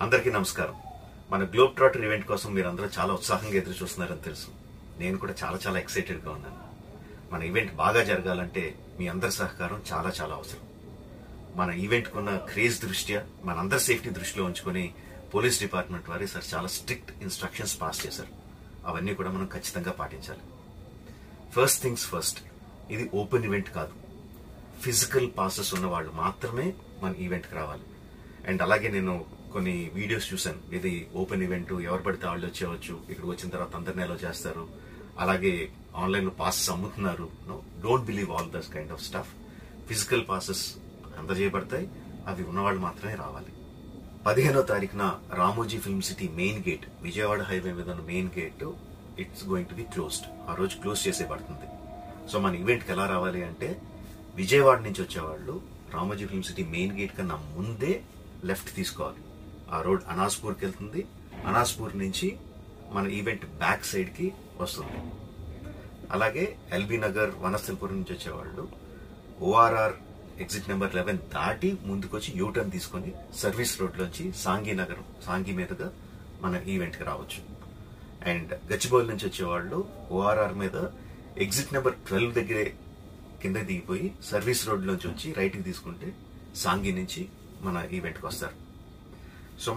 అందరికీ నమస్కారం. మన గ్లోబ్ ట్రాటర్ ఈవెంట్ కోసం మీరందరూ చాలా ఉత్సాహంగా ఎదురు చూస్తున్నారని తెలుసు. నేను కూడా చాలా ఎక్సైటెడ్గా ఉన్నాను. మన ఈవెంట్ బాగా జరగాలంటే మీ అందరి సహకారం చాలా అవసరం. మన ఈవెంట్కి ఉన్న క్రేజ్ దృష్ట్యా మనందరి సేఫ్టీ దృష్టిలో ఉంచుకొని పోలీస్ డిపార్ట్మెంట్ వారు సార్ చాలా స్ట్రిక్ట్ ఇన్స్ట్రక్షన్స్ పాస్ చేశారు. అవన్నీ కూడా మనం ఖచ్చితంగా పాటించాలి. ఫస్ట్ థింగ్స్ ఫస్ట్, ఇది ఓపెన్ ఈవెంట్ కాదు. ఫిజికల్ పాసెస్ ఉన్న వాళ్ళు మాత్రమే మన ఈవెంట్కి రావాలి. అండ్ అలాగే నేను కొన్ని వీడియోస్ చూశాను. ఇది ఓపెన్ ఈవెంట్, ఎవరు పడితే వాళ్ళు వచ్చేవచ్చు, ఇక్కడికి వచ్చిన తర్వాత అందరినీ ఎలా చేస్తారు, అలాగే ఆన్లైన్లో పాసెస్ అమ్ముతున్నారు. Don't believe all this kind of stuff. Physical passes అందజేయబడతాయి, అవి ఉన్నవాళ్ళు మాత్రమే రావాలి. 15వ తారీఖున Ramoji film city main gate, Vijayawada highway మీద ఉన్న main gate it's going to be closed. ఆ రోజు క్లోజ్ చేసేయబడుతుంది. సో మన ఈవెంట్కి ఎలా రావాలి అంటే, విజయవాడ నుంచి వచ్చేవాళ్ళు Ramoji film city main gate కన్నా ముందే లెఫ్ట్ తీసుకోవాలి. ఆ రోడ్ అనాస్పూర్కి వెళ్తుంది. అనాస్పూర్ నుంచి మన ఈవెంట్ బ్యాక్ సైడ్కి వస్తుంది. అలాగే ఎల్బీ నగర్, వనస్థలిపురం నుంచి వచ్చేవాళ్ళు ఓఆర్ఆర్ ఎగ్జిట్ నెంబర్ 11 దాటి ముందుకొచ్చి యూటర్న్ తీసుకొని సర్వీస్ రోడ్లోంచి సాంఘీ మీదుగా మన ఈవెంట్కి రావచ్చు. అండ్ గచ్చిబౌలి నుంచి వచ్చేవాళ్ళు ఓఆర్ఆర్ మీద ఎగ్జిట్ నెంబర్ 12 దగ్గరే కింద దిగిపోయి సర్వీస్ రోడ్లోంచి వచ్చి రైట్కి తీసుకుంటే సాంఘీ నుంచి మన ఈవెంట్కి వస్తారు. సో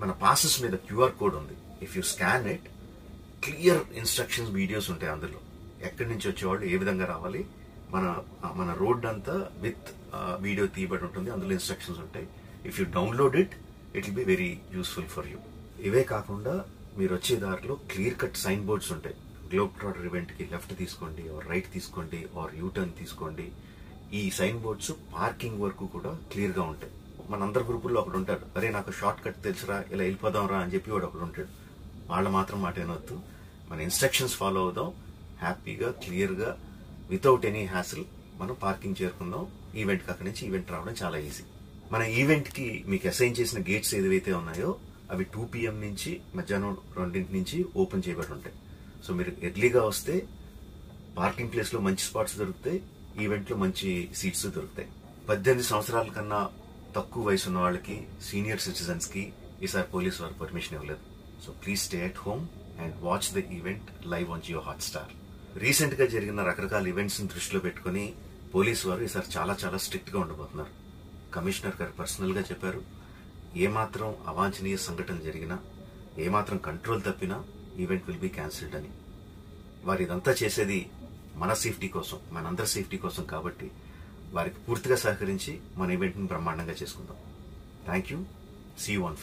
మన పాసెస్ మీద క్యూఆర్ కోడ్ ఉంది. If you scan it, clear instructions videos ఉంటాయి అందులో. ఎక్కడి నుంచి వచ్చేవాళ్ళు ఏ విధంగా రావాలి, మన రోడ్ అంతా విత్ వీడియో తీయబడి ఉంటుంది. అందులో ఇన్స్ట్రక్షన్స్ ఉంటాయి. If you download it will be very useful for you. ఇవే కాకుండా మీరు వచ్చే దారిలో క్లియర్ కట్ సైన్ బోర్డ్స్ ఉంటాయి. గ్లోబ్ ట్రాటర్ ఈవెంట్కి లెఫ్ట్ తీసుకోండి, ఆర్ రైట్ తీసుకోండి, ఆర్ యూటర్న్ తీసుకోండి. ఈ సైన్ బోర్డ్స్ పార్కింగ్ వరకు కూడా క్లియర్గా ఉంటాయి. మనందరి గ్రూపుల్లో ఒకడు ఉంటాడు, అరే నాకు షార్ట్ కట్ తెలుసురా, ఇలా వెళ్ళిపోదాం రా అని చెప్పి వాడు ఒకడు ఉంటాడు. వాళ్ళ మాత్రం మాట వినొద్దు. మన ఇన్స్ట్రక్షన్స్ ఫాలో అవుదాం. హ్యాపీగా క్లియర్గా వితౌట్ ఎనీ హ్యాసిల్ మనం పార్కింగ్ చేరుకుందాం. ఈవెంట్కి అక్కడి నుంచి ఈవెంట్ రావడం చాలా ఈజీ. మన ఈవెంట్కి మీకు అసైన్ చేసిన గేట్స్ ఏదైతే ఉన్నాయో అవి 2 PM నుంచి మధ్యాహ్నం 2 నుంచి ఓపెన్ చేయబడి ఉంటాయి. సో మీరు ఎర్లీగా వస్తే పార్కింగ్ ప్లేస్లో మంచి స్పాట్స్ దొరుకుతాయి, ఈవెంట్లో మంచి సీట్స్ దొరుకుతాయి. 18 సంవత్సరాల కన్నా తక్కువ వయసు ఉన్న వాళ్ళకి, సీనియర్ సిటిజన్స్ కి ఈసారి పోలీసు వారు పర్మిషన్ ఇవ్వలేదు. So please stay at home and watch the event live on Jio Hotstar. Recent గా జరిగిన రకరకాల ఈవెంట్స్ ని దృష్టిలో పెట్టుకుని పోలీసు వారు ఈసారి చాలా స్ట్రిక్ట్ గా ఉండబోతున్నారు. కమిషనర్ గారు పర్సనల్ గా చెప్పారు, ఏమాత్రం అవాంఛనీయ సంఘటన జరిగినా, ఏమాత్రం కంట్రోల్ తప్పినా ఈవెంట్ విల్ బి క్యాన్సిల్డ్ అని. వారు ఇదంతా చేసేది మన సేఫ్టీ కోసం, మనందరి సేఫ్టీ కోసం. కాబట్టి వారికి పూర్తిగా సహకరించి మన ఈవెంట్ని బ్రహ్మాండంగా చేసుకుందాం. Thank you. See you on